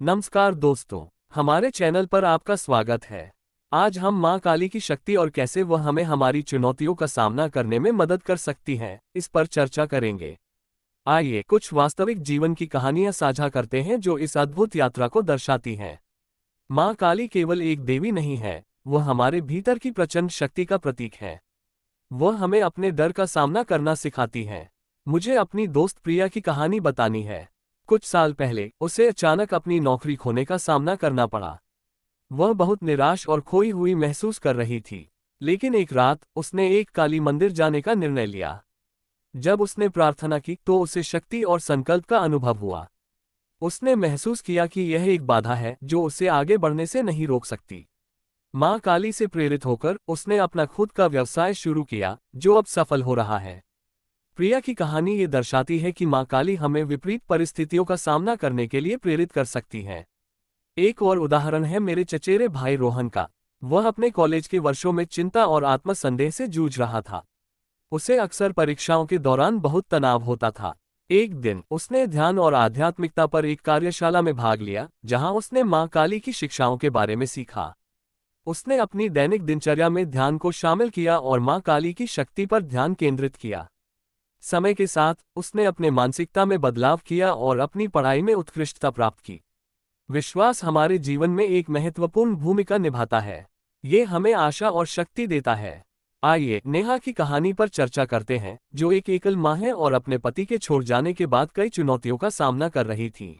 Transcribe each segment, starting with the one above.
नमस्कार दोस्तों, हमारे चैनल पर आपका स्वागत है। आज हम मां काली की शक्ति और कैसे वह हमें हमारी चुनौतियों का सामना करने में मदद कर सकती हैं, इस पर चर्चा करेंगे। आइए कुछ वास्तविक जीवन की कहानियां साझा करते हैं जो इस अद्भुत यात्रा को दर्शाती हैं। मां काली केवल एक देवी नहीं है, वह हमारे भीतर की प्रचंड शक्ति का प्रतीक है। वह हमें अपने डर का सामना करना सिखाती है। मुझे अपनी दोस्त प्रिया की कहानी बतानी है। कुछ साल पहले उसे अचानक अपनी नौकरी खोने का सामना करना पड़ा। वह बहुत निराश और खोई हुई महसूस कर रही थी। लेकिन एक रात उसने एक काली मंदिर जाने का निर्णय लिया। जब उसने प्रार्थना की तो उसे शक्ति और संकल्प का अनुभव हुआ। उसने महसूस किया कि यह एक बाधा है जो उसे आगे बढ़ने से नहीं रोक सकती। मां काली से प्रेरित होकर उसने अपना खुद का व्यवसाय शुरू किया, जो अब सफल हो रहा है। प्रिया की कहानी ये दर्शाती है कि मां काली हमें विपरीत परिस्थितियों का सामना करने के लिए प्रेरित कर सकती है। एक और उदाहरण है मेरे चचेरे भाई रोहन का। वह अपने कॉलेज के वर्षों में चिंता और आत्मसंदेह से जूझ रहा था। उसे अक्सर परीक्षाओं के दौरान बहुत तनाव होता था। एक दिन उसने ध्यान और आध्यात्मिकता पर एक कार्यशाला में भाग लिया, जहां उसने मां काली की शिक्षाओं के बारे में सीखा। उसने अपनी दैनिक दिनचर्या में ध्यान को शामिल किया और मां काली की शक्ति पर ध्यान केंद्रित किया। समय के साथ उसने अपने मानसिकता में बदलाव किया और अपनी पढ़ाई में उत्कृष्टता प्राप्त की। विश्वास हमारे जीवन में एक महत्वपूर्ण भूमिका निभाता है। ये हमें आशा और शक्ति देता है। आइए नेहा की कहानी पर चर्चा करते हैं, जो एक एकल माँ है और अपने पति के छोड़ जाने के बाद कई चुनौतियों का सामना कर रही थी।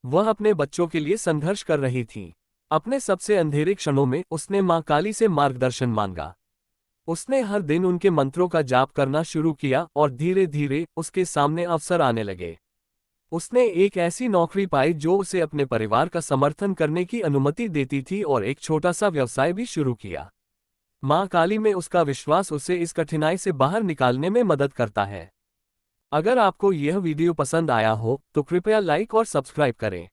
वह अपने बच्चों के लिए संघर्ष कर रही थी। अपने सबसे अंधेरे क्षणों में उसने मां काली से मार्गदर्शन मांगा। उसने हर दिन उनके मंत्रों का जाप करना शुरू किया और धीरे धीरे उसके सामने अवसर आने लगे। उसने एक ऐसी नौकरी पाई जो उसे अपने परिवार का समर्थन करने की अनुमति देती थी और एक छोटा सा व्यवसाय भी शुरू किया। मां काली में उसका विश्वास उसे इस कठिनाई से बाहर निकालने में मदद करता है। अगर आपको यह वीडियो पसंद आया हो तो कृपया लाइक और सब्सक्राइब करें।